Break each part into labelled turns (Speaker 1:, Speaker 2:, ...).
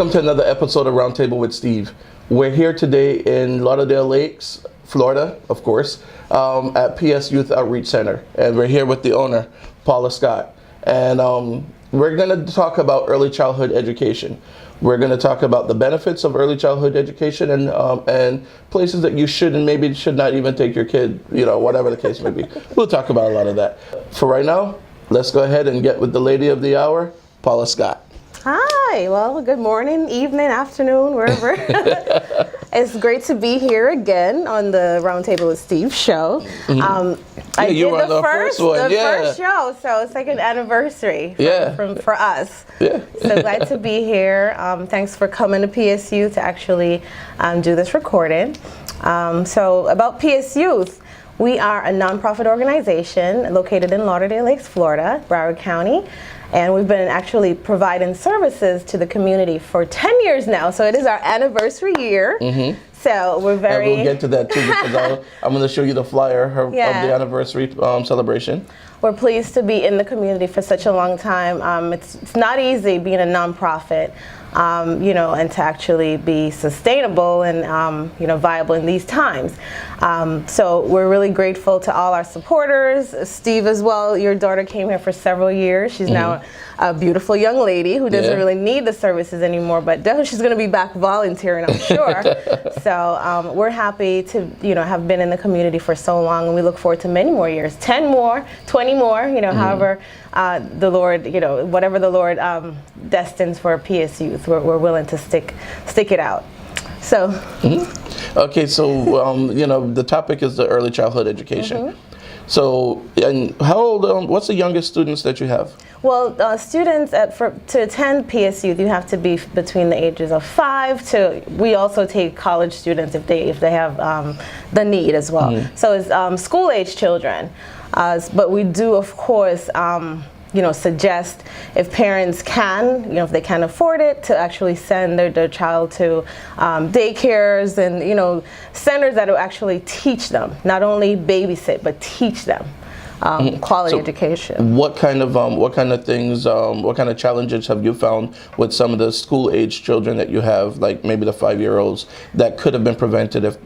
Speaker 1: Welcome to another episode of RoundTable with Steve. We're here today in Lauderdale Lakes, Florida, of course, at PS Youth Outreach Center. And we're here with the owner, Paula Scott. And we're going to talk about early childhood education. We're going to talk about the benefits of early childhood education and places that you should and maybe should not even take your kid, whatever the case may be. We'll talk about a lot of that. For right now, let's go ahead and get with the lady of the hour, Paula Scott.
Speaker 2: Hi, well, good morning, evening, afternoon, wherever. It's great to be here again on the RoundTable with Steve show. I did the first show, so it's like an anniversary for us. Yeah. So glad to be here. Thanks for coming to PS Youth to actually do this recording. So about PS Youth, we are a nonprofit organization located in Lauderdale Lakes, Florida, Broward County. And we've been actually providing services to the community for 10 years now. So it is our anniversary year. So we're very...
Speaker 1: And we'll get to that too, because I'm going to show you the flyer of the anniversary celebration. We're pleased to be in the community for such a long time. It's not easy being a nonprofit, and to actually be sustainable and, viable in these times. So we're really grateful to all our supporters. Steve as well, your daughter came here for several years. She's now a beautiful young lady who doesn't really need the services anymore, but definitely she's going to be back volunteering, I'm sure. So we're happy to, have been in the community for so long, and we look forward to many more years, 10 more, 20 more, however the Lord, whatever the Lord destines for PS Youth, we're willing to stick it out. So. Okay, so the topic is the early childhood education. So, and how old? What's the youngest students that you have? Well, students to attend PS Youth, you have to be between the ages of 5 to. We also take college students if they have the need as well. So it's school age children, but we do of course. Suggest if parents can, if they can afford it, to actually send their child to daycares and, centers that will actually teach them, not only babysit, but teach them quality education. What kind of things, what kind of challenges have you found with some of the school age children that you have, like maybe the 5-year-olds, that could have been prevented if,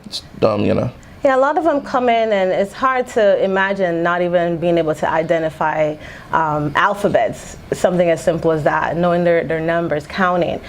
Speaker 1: Yeah, a lot of them come in, and it's hard to imagine not even being able to identify alphabets, something as simple as that, knowing their numbers, counting.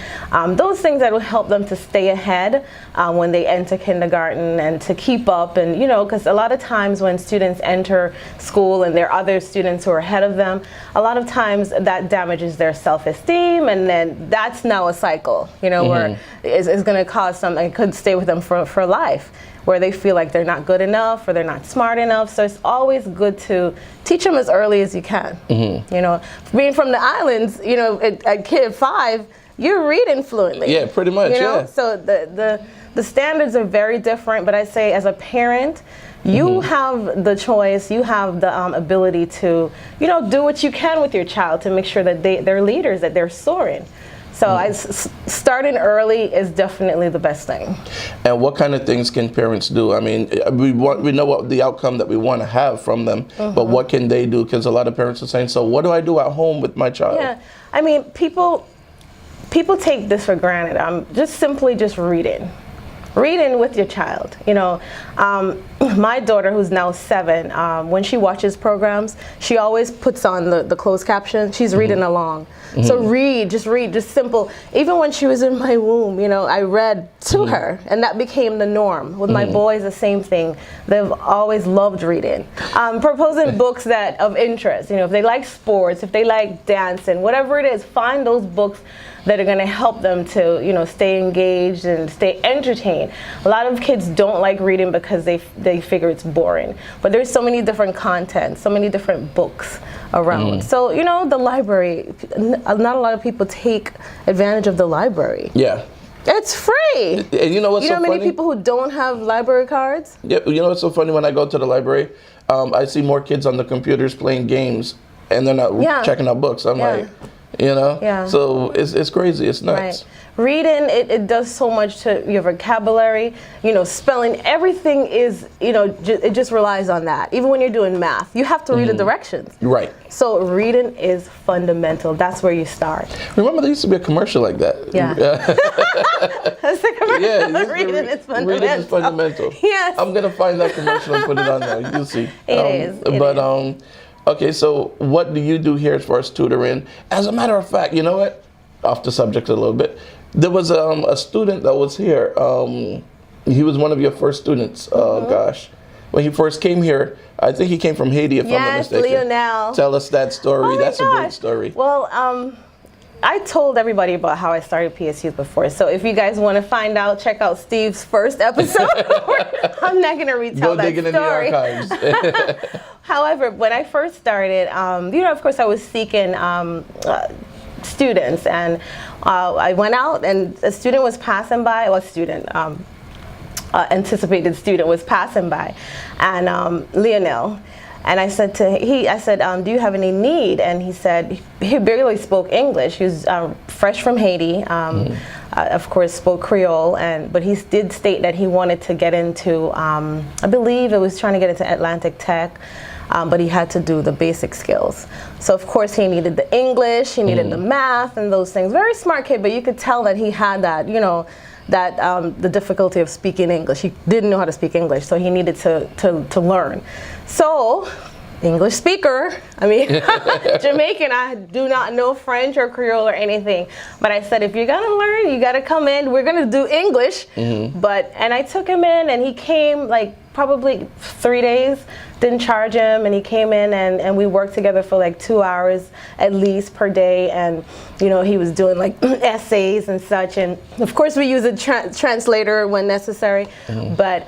Speaker 1: Those things that will help them to stay ahead when they enter kindergarten and to keep up, and because a lot of times when students enter school and there are other students who are ahead of them, a lot of times that damages their self-esteem, and then that's now a cycle, where it's going to cause something, it could stay with them for life, where they feel like they're not good enough or they're not smart enough. So it's always good to teach them as early as you can. Being from the islands, a kid 5, you're reading fluently. Yeah, pretty much. So the standards are very different. But I say, as a parent, you have the choice. You have the ability to, do what you can with your child to make sure that they're leaders, that they're soaring. So starting early is definitely the best thing. And what kind of things can parents do? I mean, we know what the outcome that we want to have from them, but what can they do? Because a lot of parents are saying, so what do I do at home with my child? Yeah, I mean, people take this for granted. Just simply reading. Reading with your child. My daughter, who's now 7, when she watches programs, she always puts on the closed caption. She's reading along. So read, just simple. Even when she was in my womb, I read to her, and that became the norm. With my boys, the same thing. They've always loved reading. Proposing books that of interest. If they like sports, if they like dancing, whatever it is, find those books that are going to help them to, stay engaged and stay entertained. A lot of kids don't like reading because they figure it's boring. But there's so many different content, so many different books around. So, the library, not a lot of people take advantage of the library. Yeah. It's free. And you know what's so funny? Many people who don't have library cards? Yeah, what's so funny? When I go to the library, I see more kids on the computers playing games, and they're not checking out books. I'm like... So it's crazy, it's nuts. reading, it does so much to your vocabulary, spelling, everything is, it just relies on that. Even when you're doing math, you have to read the directions.
Speaker 2: Right.
Speaker 1: So reading is fundamental. That's where you start.
Speaker 2: Remember, there used to be a commercial like that.
Speaker 1: Yeah. That's the commercial.
Speaker 2: Yeah,
Speaker 1: reading is fundamental.
Speaker 2: Reading is fundamental.
Speaker 1: Yes.
Speaker 2: I'm going to find that commercial and put it on there. You'll see.
Speaker 1: It is.
Speaker 2: Okay, so what do you do here as far as tutoring? As a matter of fact, you know what? Off the subject a little bit. There was a student that was here. He was one of your first students. Gosh, when he first came here, I think he came from Haiti, if I'm not mistaken.
Speaker 1: Yes, Lionel.
Speaker 2: Tell us that story.
Speaker 1: Oh
Speaker 2: That's a great story.
Speaker 1: Well, I told everybody about how I started PSU before. So if you guys want to find out, check out Steve's first episode. I'm not going to retell that story.
Speaker 2: Go digging in the archives.
Speaker 1: However, when I first started, of course, I was seeking students, and I went out, and a student was passing by. Anticipated student was passing by, and Lionel. And I said do you have any need? And he said, he barely spoke English. He was fresh from Haiti, of course spoke Creole, but he did state that he wanted to get into, I believe it was trying to get into Atlantic Tech, but he had to do the basic skills. So of course he needed the English, he needed the math and those things. Very smart kid, but you could tell that he had that, the difficulty of speaking English. He didn't know how to speak English, so he needed to learn. So, English speaker, Jamaican, I do not know French or Creole or anything. But I said, if you're gonna learn, you gotta come in, we're gonna do English. And I took him in, and he came like probably 3 days, didn't charge him, and he came in, and we worked together for like 2 hours at least per day, and he was doing like essays and such, and of course we use a translator when necessary, but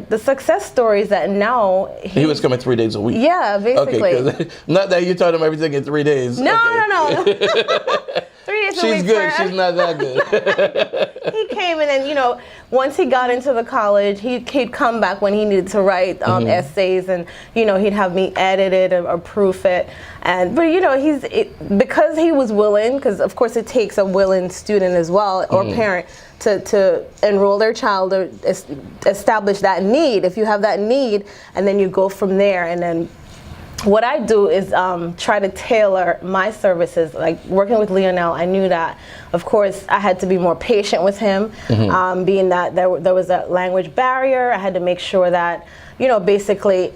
Speaker 1: the success stories that now
Speaker 2: he was coming 3 days a week.
Speaker 1: Yeah, basically.
Speaker 2: Okay, not that you taught him everything in 3 days.
Speaker 1: No. 3 days a week.
Speaker 2: She's good. She's not that good.
Speaker 1: He came in, and once he got into the college, he'd come back when he needed to write essays, and he'd have me edit it or proof it, but because he was willing, because of course it takes a willing student as well, or parent, to enroll their child or establish that need. If you have that need, and then you go from there, and then what I do is try to tailor my services. Like working with Lionel, I knew that, of course, I had to be more patient with him, being that there was a language barrier. I had to make sure that, basically,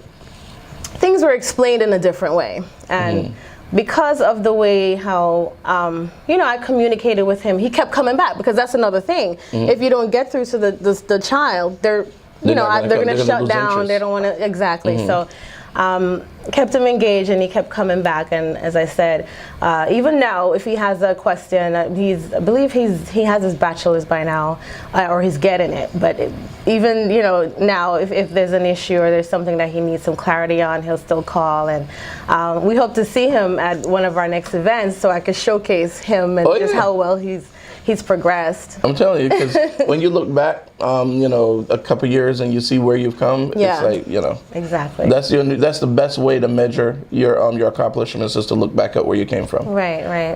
Speaker 1: things were explained in a different way. And because of the way how, I communicated with him, he kept coming back, because that's another thing. If you don't get through to the child, they're going to shut down. Interest. They don't want to, exactly. So. Kept him engaged, and he kept coming back. And as I said, even now, if he has a question, I believe he has his bachelor's by now, or he's getting it. But even now, if there's an issue or there's something that he needs some clarity on, he'll still call. And we hope to see him at one of our next events, so I could showcase him and how well he's progressed.
Speaker 2: I'm telling you, because when you look back, a couple years and you see where you've come, it's like,
Speaker 1: Exactly.
Speaker 2: That's the best way to measure your accomplishments, is to look back at where you came from.
Speaker 1: Right.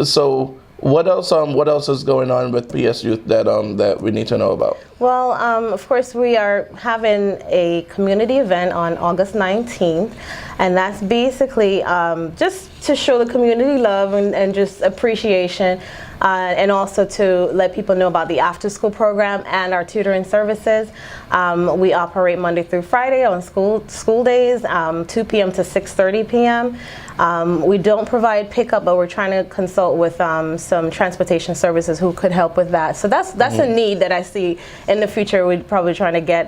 Speaker 2: So what else is going on with PS Youth that we need to know about?
Speaker 1: Well, of course, we are having a community event on August 19th, and that's basically just to show the community love and just appreciation, and also to let people know about the after-school program and our tutoring services. We operate Monday through Friday on school days, 2 p.m. to 6:30 p.m. We don't provide pickup, but we're trying to consult with some transportation services who could help with that. So that's a need that I see. In the future, we're probably trying to get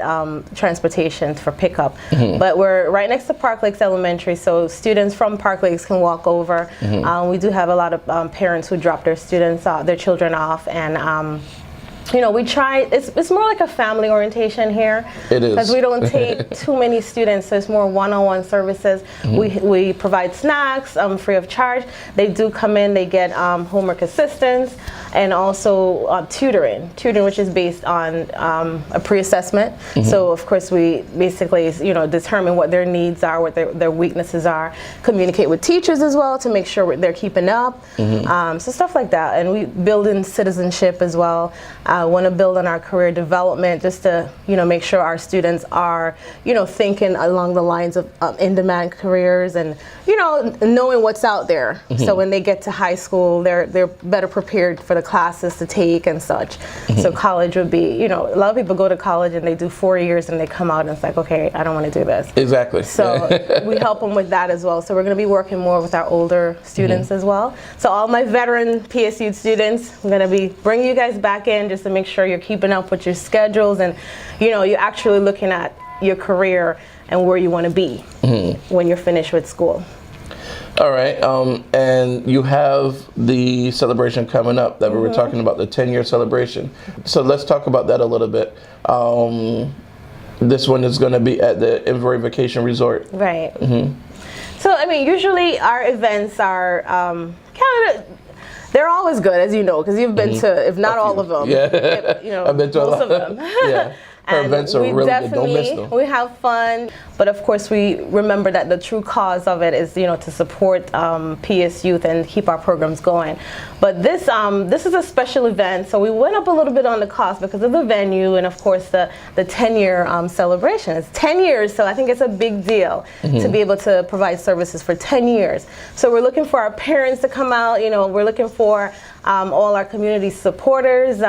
Speaker 1: transportation for pickup. But we're right next to Park Lakes Elementary, so students from Park Lakes can walk over. We do have a lot of parents who drop their children off, and we try, it's more like a family orientation here.
Speaker 2: It is.
Speaker 1: Because we don't take too many students, so it's more one-on-one services. We provide snacks free of charge. They do come in, they get homework assistance, and also tutoring, which is based on a pre-assessment. So of course we basically, determine what their needs are, what their weaknesses are, communicate with teachers as well to make sure they're keeping up. So stuff like that. And we build in citizenship as well. Want to build on our career development just to, make sure our students are, thinking along the lines of in-demand careers and, knowing what's out there. So when they get to high school, they're better prepared for the classes to take and such. So college would be, a lot of people go to college and they do 4 years and they come out and it's like, okay, I don't want to do this.
Speaker 2: Exactly.
Speaker 1: So we help them with that as well. So we're going to be working more with our older students as well. So all my veteran PSU students, I'm going to be bringing you guys back in just to make sure you're keeping up with your schedules and, you're actually looking at your career and where you want to be when you're finished with school.
Speaker 2: All right, and you have the celebration coming up that we were talking about, the 10-year celebration. So let's talk about that a little bit. This one is going to be at the Inverary Vacation Resort.
Speaker 1: Right. So, usually our events are kind of, they're always good, as you know, because you've been to, if not all of them,
Speaker 2: I've been to
Speaker 1: most of them.
Speaker 2: Her events are really good. Don't miss them.
Speaker 1: We have fun, but of course we remember that the true cause of it is, to support PS youth and keep our programs going. But this is a special event, so we went up a little bit on the cost because of the venue and of course the 10-year celebration. It's 10 years, so I think it's a big deal to be able to provide services for 10 years. So we're looking for our parents to come out. We're looking for all our community supporters.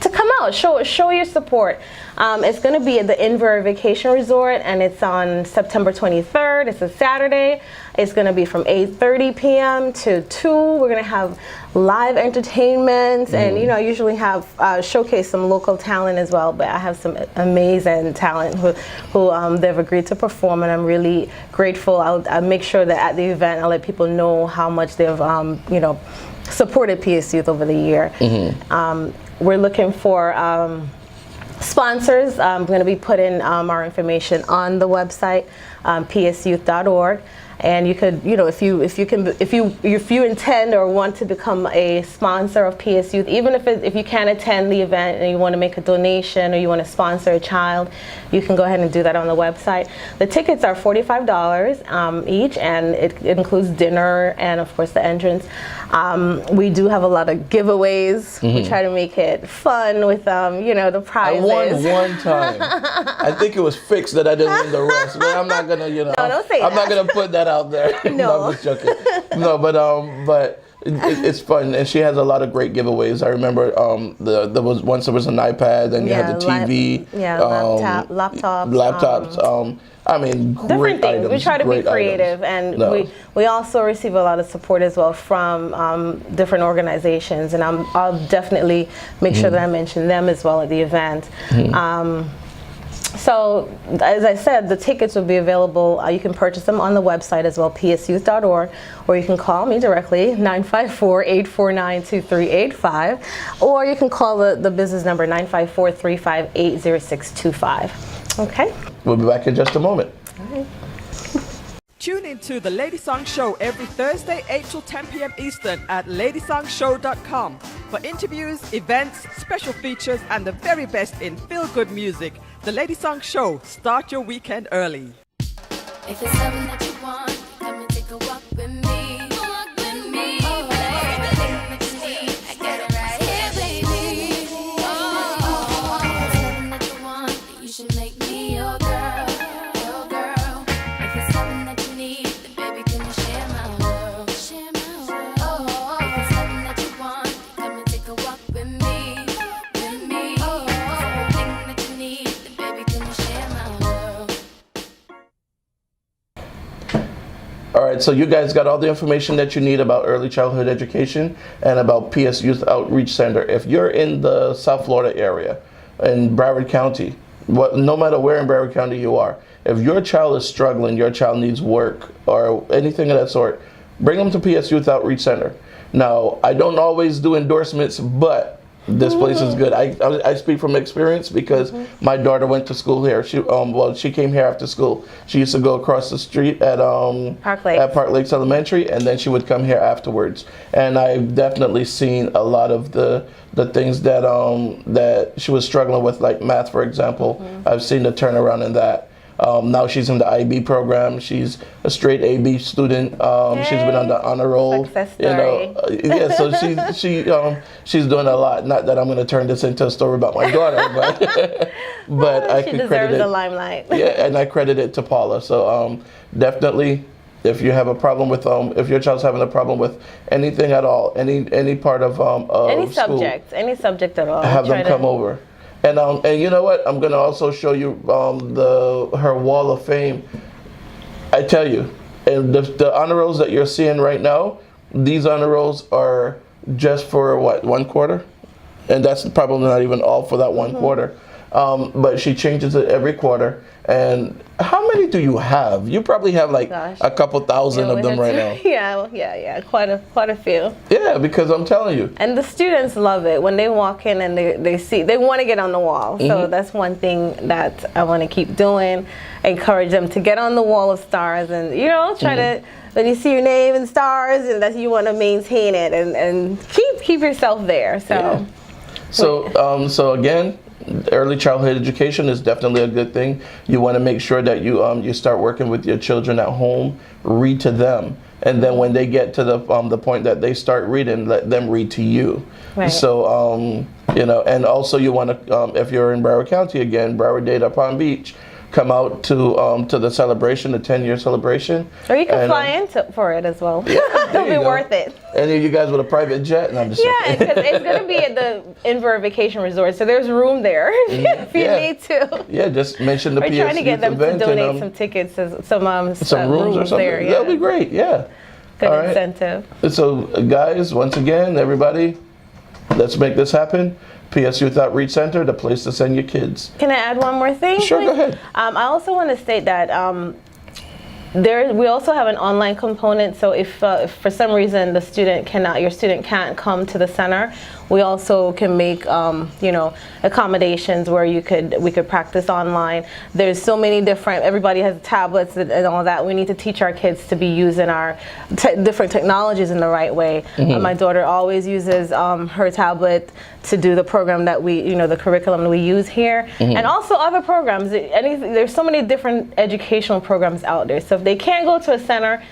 Speaker 1: To come out, show your support. It's going to be at the Inverary Vacation Resort, and it's on September 23rd. It's a Saturday. It's going to be from 8:30 p.m. to 2. We're going to have live entertainment, and I usually have showcase some local talent as well. But I have some amazing talent who they've agreed to perform, and I'm really grateful. I'll make sure that at the event I'll let people know how much they've supported PS Youth over the year. We're looking for sponsors. I'm going to be putting our information on the website, psyouth.org. And you could, if you intend or want to become a sponsor of PS Youth, even if you can't attend the event and you want to make a donation or you want to sponsor a child, you can go ahead and do that on the website. The tickets are $45 each, and it includes dinner and of course the entrance. We do have a lot of giveaways. We try to make it fun with the prizes.
Speaker 2: I won one time. I think it was fixed that I didn't win the rest, but I'm not gonna,
Speaker 1: No, don't say
Speaker 2: I'm
Speaker 1: that.
Speaker 2: not gonna put that out there.
Speaker 1: No.
Speaker 2: I'm just joking. No, but it's fun, and she has a lot of great giveaways. I remember there was an iPad, and you had the TV, laptops.
Speaker 1: Different things.
Speaker 2: Items,
Speaker 1: we try to be creative, and we also receive a lot of support as well from different organizations, and I'll definitely make sure that I mention them as well at the event. So, as I said, the tickets will be available. You can purchase them on the website as well, psyouth.org, or you can call me directly, 954-849-2385, or you can call the business number, 954-358-0625. Okay?
Speaker 2: We'll be back in just a moment.
Speaker 1: All right.
Speaker 3: Tune into the Lady Song Show every Thursday, 8 till 10 p.m. Eastern at ladysongshow.com for interviews, events, special features, and the very best in feel-good music. The Lady Song Show. Start your weekend early.
Speaker 4: If it's something that you want, come and take a walk with me. Walk with me. Oh, everything that you need, I got it right here, baby. Oh, if it's something that you want, then you should make me your girl. Your girl. If it's something that you need, then baby, can you share my world? Share my world. Oh, if it's something that you want, come and take a walk with me. With me. Oh, everything that you need, then baby, can you share my world?
Speaker 2: All right, so you guys got all the information that you need about early childhood education and about PS Youth Outreach Center. If you're in the South Florida area, in Broward County, no matter where in Broward County you are, if your child is struggling, your child needs work or anything of that sort, bring them to PS Youth Outreach Center. Now, I don't always do endorsements, but
Speaker 1: this place is good. I speak from experience because my daughter went to school here. She came here after school. She used to go across the street at Park Lakes Elementary, and then she would come here afterwards. And I've definitely seen a lot of the things that that she was struggling with, like math, for example. I've seen the turnaround in that. Now she's in the IB program. She's a straight AB student. She's been on the honor roll.
Speaker 2: Success story.
Speaker 1: Yeah. So she's doing a lot. Not that I'm going to turn this into a story about my daughter, but I could credit it.
Speaker 2: The limelight.
Speaker 1: Yeah, and I credit it to Paula. So definitely, if you have a problem with if your child's having a problem with anything at all, any part of
Speaker 2: any
Speaker 1: school,
Speaker 2: subject at all,
Speaker 1: have them come over. And you know what? I'm gonna also show you her wall of fame. I tell you, and the honor rolls that you're seeing right now, these honor rolls are just for what, 1 quarter, and that's probably not even all for that 1 quarter. But she changes it every quarter. And how many do you have? You probably have like a couple thousand of them right now.
Speaker 2: Yeah, quite a few.
Speaker 1: Yeah, because I'm telling you.
Speaker 2: And the students love it when they walk in and they want to get on the wall. So that's one thing that I want to keep doing. Encourage them to get on the wall of stars and try to, when you see your name and stars, and that you want to maintain it and keep yourself there. So
Speaker 1: so again, early childhood education is definitely a good thing. You want to make sure that you start working with your children at home, read to them, and then when they get to the point that they start reading, let them read to you.
Speaker 2: Right.
Speaker 1: So and also you want to, if you're in Broward County again, Broward Dade, Palm Beach, come out to the celebration, the 10-year celebration.
Speaker 2: Or you can fly in for it as well. It'll be worth it.
Speaker 1: Any of you guys with a private jet? And I'm just
Speaker 2: because it's going to be at the Inver Vacation Resort, so there's room there if you need to.
Speaker 1: Yeah, just mention the PS
Speaker 2: We're trying to get them to donate
Speaker 1: and,
Speaker 2: some tickets, some
Speaker 1: rooms or something.
Speaker 2: There. Yeah.
Speaker 1: That'll be great. Yeah.
Speaker 2: Good incentive.
Speaker 1: So, guys, once again, everybody, let's make this happen. PS Youth Outreach Center, the place to send your kids.
Speaker 2: Can I add one more thing?
Speaker 1: Sure, go ahead.
Speaker 2: I also want to state that we also have an online component. So if for some reason your student can't come to the center, we also can make accommodations where we could practice online. There's so many different. Everybody has tablets and all that. We need to teach our kids to be using our different technologies in the right way. My daughter always uses her tablet to do the program that the curriculum that we use here, and also other programs. There's so many different educational programs out there. So if they can't go to a center,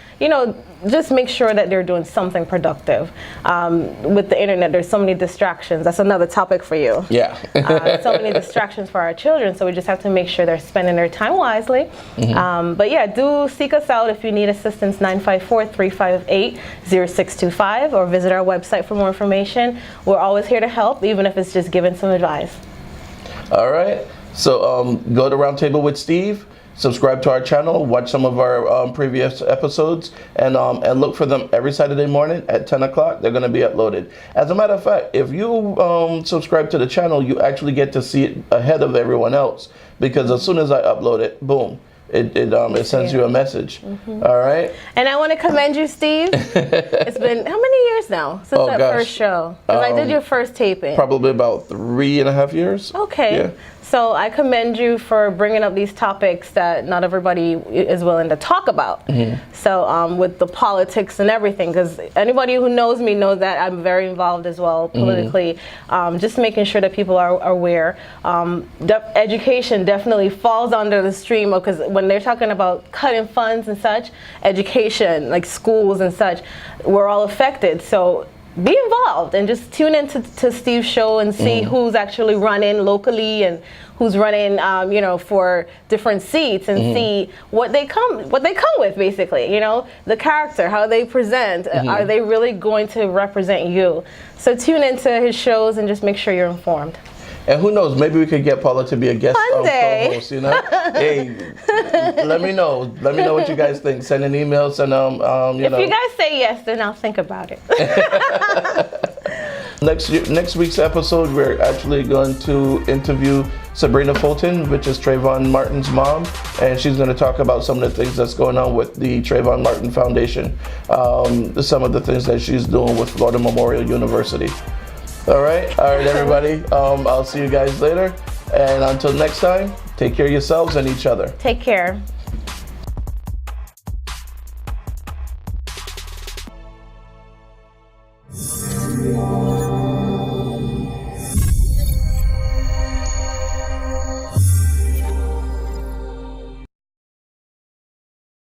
Speaker 2: just make sure that they're doing something productive. With the internet, there's so many distractions. That's another topic for you.
Speaker 1: Yeah.
Speaker 2: So many distractions for our children, so we just have to make sure they're spending their time wisely. But yeah, do seek us out if you need assistance, 954-358-0625, or visit our website for more information. We're always here to help, even if it's just giving some advice.
Speaker 1: All right. So go to RoundTable with Steve. Subscribe to our channel, watch some of our previous episodes, and look for them every Saturday morning at 10 o'clock. They're going to be uploaded. As a matter of fact, if you subscribe to the channel, you actually get to see it ahead of everyone else, because as soon as I upload it, boom, it sends you a message. All right.
Speaker 2: And I want to commend you, Steve. It's been how many years now since first show? Because I did your first taping.
Speaker 1: Probably about 3.5 years.
Speaker 2: Okay.
Speaker 1: Yeah.
Speaker 2: So I commend you for bringing up these topics that not everybody is willing to talk about. So with the politics and everything, because anybody who knows me knows that I'm very involved as well politically. Just making sure that people are aware. Education definitely falls under the stream, because when they're talking about cutting funds and such, education, like schools and such, we're all affected. So be involved and just tune into Steve's show and see who's actually running locally and who's running, for different seats, and see what they come with, basically. The character, how they present. Are they really going to represent you? So tune into his shows and just make sure you're informed.
Speaker 1: And who knows, maybe we could get Paula to be a guest co-host, Hey, let me know. Let me know what you guys think. Send an email, send
Speaker 2: If you guys say yes, then I'll think about it.
Speaker 1: Next week's episode, we're actually going to interview Sabrina Fulton, which is Trayvon Martin's mom, and she's going to talk about some of the things that's going on with the Trayvon Martin Foundation, some of the things that she's doing with Florida Memorial University. All right, everybody. I'll see you guys later. And until next time, take care of yourselves and each other.
Speaker 2: Take care.